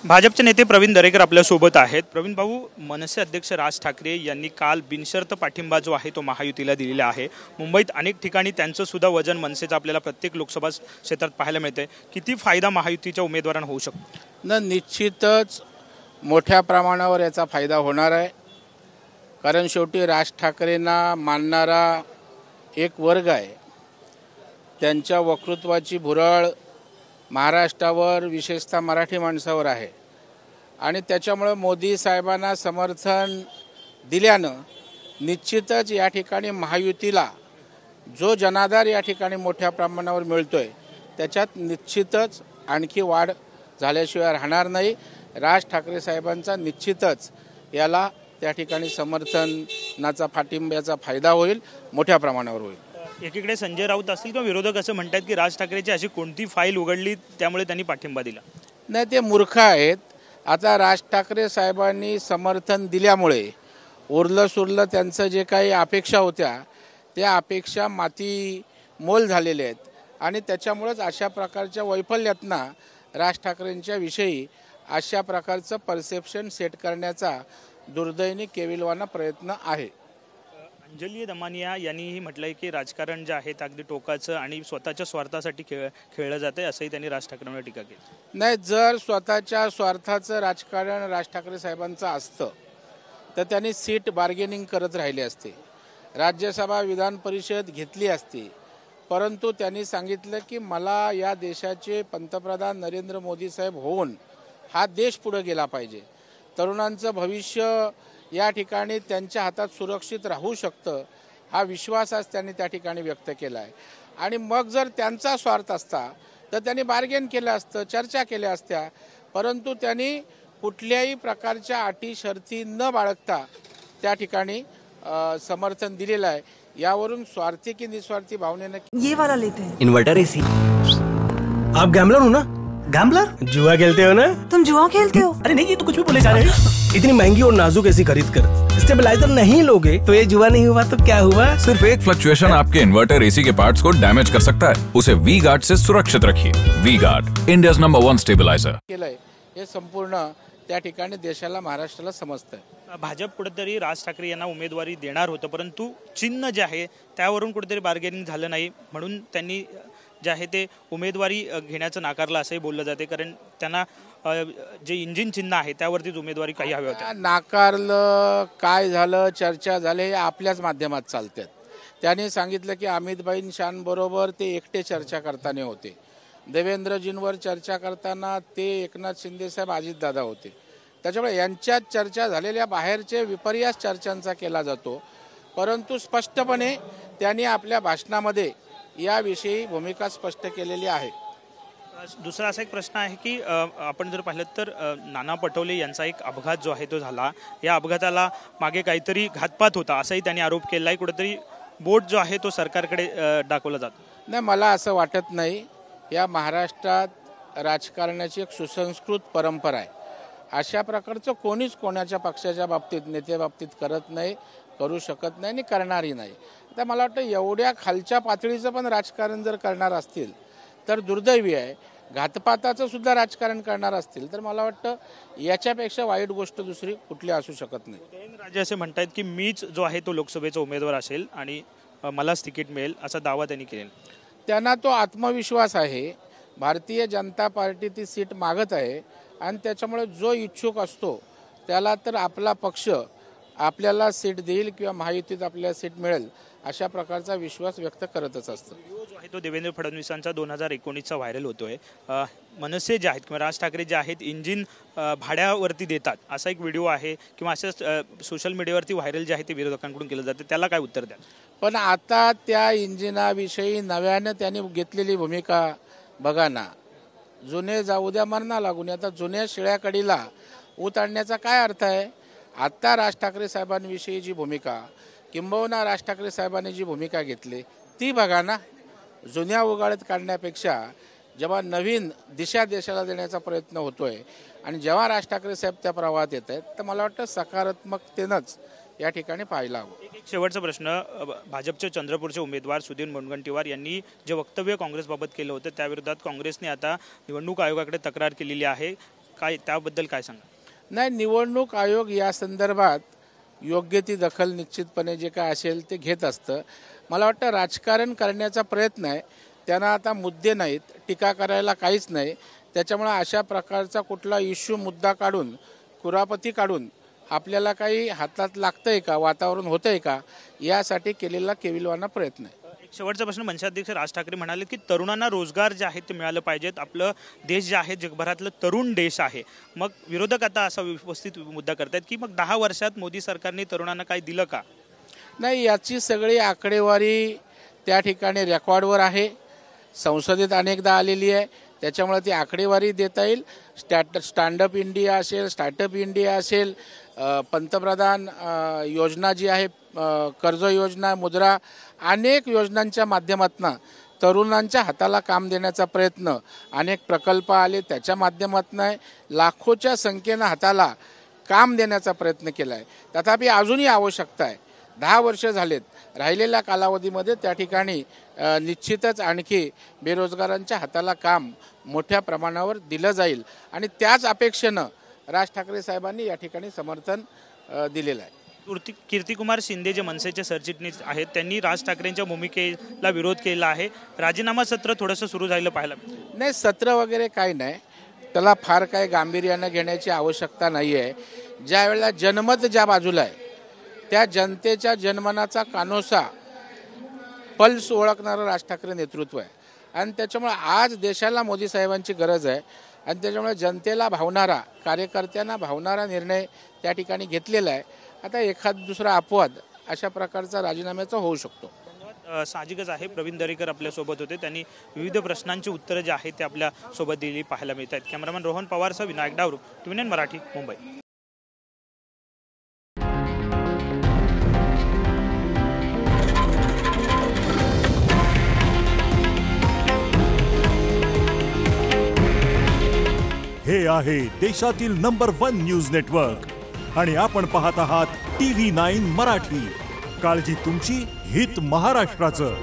भाजपचे नेते प्रवीण दरेकर आपल्या सोबत आहेत। प्रवीण भाऊ, मनसे अध्यक्ष राज ठाकरे यांनी काल बिनशर्त पाठिंबा जो आहे तो महायुतीला दिलेला आहे। मुंबईत अनेक ठिकाणी त्यांचं सुद्धा वजन मनसेचं आपल्याला प्रत्येक लोकसभा क्षेत्रात पाहायला मिळते। किती फायदा महायुतीच्या उमेदवारांना होऊ शकतो? निश्चितच मोठ्या प्रमाणावर याचा फायदा होणार आहे, कारण शेवटी राज ठाकरेंना मानणारा एक वर्ग आहे। त्यांच्या वक्तृत्वाची भुरळ महाराष्ट्रावर विशेषतः मराठी माणसावर आहे आणि त्याच्यामुळे मोदी साहेबांना समर्थन दिल्यानं निश्चितच या ठिकाणी महायुतीला जो जनाधार या ठिकाणी मोठ्या प्रमाणावर मिळतोय त्याच्यात निश्चितच आणखी वाढ झाल्याशिवाय राहणार नाही। राज ठाकरे साहेबांचा निश्चितच याला त्या ठिकाणी समर्थनाचा पाठिंब्याचा फायदा होईल, मोठ्या प्रमाणावर होईल। एकीकडे संजय राऊत असतील किंवा विरोधक असं म्हणतात की राज ठाकरेची अशी कोणती फाईल उघडली त्यामुळे त्यांनी पाठिंबा दिला? नाही, ते मूर्ख आहेत। आता राज ठाकरे साहेबांनी समर्थन दिल्यामुळे उरलं सुरलं त्यांचं जे काही अपेक्षा होत्या त्या अपेक्षा माती मोल झालेल्या आहेत आणि त्याच्यामुळेच अशा प्रकारच्या वैफल्यातना राज ठाकरेंच्या विषयी अशा प्रकारचं परसेप्शन सेट करण्याचा दुर्दैवी केविलवाना प्रयत्न आहे। अंजली दमानिया यांनीही म्हटलंय की राजकारण जे आहे ते अगदी टोकाचं आणि स्वतःच्या स्वार्थासाठी खेळलं जाते, असंही त्यांनी राज ठाकरेंवर टीका केली। नाही, जर स्वतःच्या स्वार्थाचं राजकारण राज ठाकरे साहेबांचं असतं तर त्यांनी सीट बार्गेनिंग करत राहिले असते, राज्यसभा विधान परिषद घेतली असती, परंतु त्यांनी सांगितलं की मला या देशाचे पंतप्रधान नरेंद्र मोदी साहेब होऊन हा देश पुढे गेला पाहिजे, तरुणांचं भविष्य या ठिकाणी त्यांच्या हातात सुरक्षित राहू शकतं, हा विश्वास आज त्यांनी त्या ठिकाणी व्यक्त केला आहे। आणि मग जर त्यांचा स्वार्थ असता तर त्यांनी बार्गेन केलं असतं, चर्चा केल्या असत्या, परंतु त्यांनी कुठल्याही प्रकारच्या अटी शर्ती न बाळगता त्या ठिकाणी समर्थन दिलेलं आहे। यावरून स्वार्थी की निस्वार्थी भावनेने ये वाला लेते हैं। Inverter AC. आप गैम्बलर हो ना? गैम्बलर? जुआ खेलते हो ना? तुम जुआ खेलते हो? अरे नहीं, ये तो कुछ भी बोले जा रहे हैं। इतनी महंगी और नाजुक एसी खरीद कर स्टेबलाइजर नहीं लोगे तो ये जुआ नहीं हुआ तो क्या हुआ? सिर्फ एक फ्लक्चुएशन आपके इन्वर्टर एसी के पार्ट्स को डैमेज कर सकता है। उसे वी गार्ड से सुरक्षित रखिए। V guard, India's number 1 stabilizer. केलंय हे संपूर्ण त्या ठिकाणी देशाला, महाराष्ट्राला समजतंय। भाजप कुठेतरी राज ठाकरे यांना उमेदवारी देणार होतं, परंतु चिन्ह जे आहे त्यावरून कुठेतरी बार्गेनिंग झालं नाही, म्हणून त्यांनी जे आहे ते उमेदवारी घेण्याचं नाकारलं असंही बोललं जाते, कारण त्यांना जे इंजिन चिन्ह आहे त्यावरतीच उमेदवारी काही हवी होती। नाकारलं, काय झालं, चर्चा झाले, हे आपल्याच माध्यमात चालतात। त्यांनी सांगितलं की अमितभाई शानबरोबर ते एकटे चर्चा करताना होते, देवेंद्रजींवर चर्चा करताना ते एकनाथ शिंदे साहेब, अजितदादा होते, त्याच्यामुळे यांच्यात चर्चा झालेल्या बाहेरचे विपर्यास चर्चांचा केला जातो, परंतु स्पष्टपणे त्यांनी आपल्या भाषणामध्ये याविषयी भूमिका स्पष्ट केलेली आहे। दुसरा असा एक प्रश्न आहे की आपण जर पाहिलं तर नाना पटोले यांचा एक अपघात जो आहे तो झाला, या अपघाताला मागे काहीतरी घातपात होता असाही त्यांनी आरोप केला आहे, कुठेतरी बोट जो आहे तो सरकारकडे दाखवला जातो। नाही, मला असं वाटत नाही। या महाराष्ट्रात राजकारणाची एक सुसंस्कृत परंपरा आहे, अशा प्रकारचं कोणीच कोणाच्या पक्षाच्या बाबतीत, नेत्या बाबतीत करत नाही, करू शकत नाही आणि करणारही नाही। आता मला वाटतं एवढ्या खालच्या पातळीचं पण राजकारण जर करणार असतील तर दुर्दैवी आहे, घातपाताचं सुद्धा राजकारण करणार असतील तर मला वाटतं याच्यापेक्षा वाईट गोष्ट दुसरी कुठली असू शकत नाही। उदयनराजे असे म्हणतात की मीच जो आहे तो लोकसभेचा उमेदवार असेल आणि मलाच तिकीट मिळेल असा दावा त्यांनी केला। त्यांना तो आत्मविश्वास आहे, भारतीय जनता पार्टी ती सीट मागत आहे आणि त्याच्यामुळे जो इच्छुक असतो त्याला तर आपला पक्ष आपल्याला सीट देईल किंवा महायुतीत आपल्याला सीट मिळेल अशा प्रकारचा विश्वास व्यक्त करतच असतो। व्हिडिओ जो आहे तो देवेंद्र फडणवीसांचा 2019चा व्हायरल होतोय। मनसे जे आहेत किंवा राज ठाकरे जे आहेत इंजिन भाड्यावरती देतात असा एक व्हिडिओ आहे किंवा असं सोशल मीडियावरती व्हायरल जे आहे ते विरोधकांकडून केलं जातं, त्याला काय उत्तर द्या? पण आता त्या इंजिनाविषयी नव्यानं त्यांनी घेतलेली भूमिका बघा ना, जुने जाऊ द्या मरणा लागून, आता जुन्या शिळ्याकडीला ऊत आणण्याचा काय अर्थ आहे? आत्ता राज ठाकरे साहेबांविषयी जी भूमिका, किंबहुना राज ठाकरे साहेबांनी जी भूमिका घेतली ती बघा ना, जुन्या उगाळत काढण्यापेक्षा जेव्हा नवीन दिशा देशाला देण्याचा प्रयत्न होतोय आणि जेव्हा राज ठाकरे साहेब त्या प्रवाहात येत आहेत तर मला वाटतं सकारात्मकतेनंच या ठिकाणी पाहायला हवं। एक शेवटचा प्रश्न, भाजपचे चंद्रपूरचे उमेदवार सुधीर मुनगंटीवार यांनी जे वक्तव्य काँग्रेसबाबत केलं होतं त्याविरोधात काँग्रेसने आता निवडणूक आयोगाकडे तक्रार केलेली आहे। काय त्याबद्दल काय सांगा? नाही, निवडणूक आयोग या संदर्भात योग्य ती दखल निश्चितपणे जे काय असेल ते घेत असतं. मला वाटतं राजकारण करण्याचा प्रयत्न आहे, त्यांना आता मुद्दे नाहीत, टीका करायला काहीच नाही. त्याच्यामुळे अशा प्रकारचा कुठला इश्यू मुद्दा काढून कुरापती काढून आपल्याला काही हातात लागतंय का, वातावरण होतंय का, यासाठी केलेला केविलवाना प्रयत्न आहे. एक शेवटचा प्रश्न. मनसे अध्यक्ष राज ठाकरे म्हणाले की तरुणांना रोजगार जे आहेत ते मिळालं पाहिजेत. आपलं देश जे आहे जगभरातलं तरुण देश आहे. मग विरोधक आता असा व्यवस्थित मुद्दा करतायत की मग 10 वर्षात मोदी सरकारने तरुणांना काय दिलं का? नाही, याची सगळी आकडेवारी त्या ठिकाणी रेकॉर्डवर आहे, संसदेत अनेकदा आलेली आहे. त्याच्यामुळे ती आकडेवारी देता येईल. स्टँडअप इंडिया असेल, स्टार्टअप इंडिया असेल, पंतप्रधान योजना जी आहे, कर्ज योजना, मुद्रा, अनेक योजनांच्या माध्यमातून तरुणांच्या हाताला काम देण्याचा प्रयत्न, अनेक प्रकल्प आले त्याच्या माध्यमातून आहे. लाखोच्या संख्येनं हाताला काम देण्याचा प्रयत्न केला आहे. तथापि अजूनही आवश्यकता आहे. 10 वर्ष झालेत. राहिलेल्या कालावधीमध्ये त्या ठिकाणी निश्चितच आणखी बेरोजगारांच्या हाताला काम मोठ्या प्रमाणावर दिलं जाईल आणि त्याच अपेक्षेनं राज ठाकरे साहेबांनी या ठिकाणी समर्थन दिलेलं आहे. कीर्तिकुमार शिंदे जे मनसेचे सरचिटणीस आहेत त्यांनी राज ठाकरेंच्या भूमिकेला विरोध केला आहे. राजीनामा सत्र थोडंसं सुरू झालं पाहायला. नाही, सत्र वगैरे काही नाही, त्याला फार काही गांभीर्यानं घेण्याची आवश्यकता नाही आहे. ज्या वेळेला जनमत ज्या बाजूला आहे त्या जनतेच्या जनमनाचा कानोसा पल्स ओळखणारं राज ठाकरे नेतृत्व आहे आणि त्याच्यामुळे आज देशाला मोदी साहेबांची गरज आहे आणि त्याच्यामुळे जनतेला भावणारा, कार्यकर्त्यांना भावणारा निर्णय त्या ठिकाणी घेतलेला आहे. आता एखाद दुसरा अपवाद अशा प्रकारचा राजीनाम्याचा होऊ शकतो. साहजिकच आहे. प्रवीण दरेकर आपल्यासोबत होते. त्यांनी विविध प्रश्नांची उत्तरं जी आहेत ते आपल्यासोबत दिली पाहायला मिळत आहेत. कॅमेरामॅन रोहन पवारसह विनायक डावरू, TVNN मराठी, मुंबई. हे आहे देशातील नंबर 1 न्यूज नेटवर्क आणि आपण पाहत आहात TV9 मराठी. काळजी तुमची, हित महाराष्ट्राचं.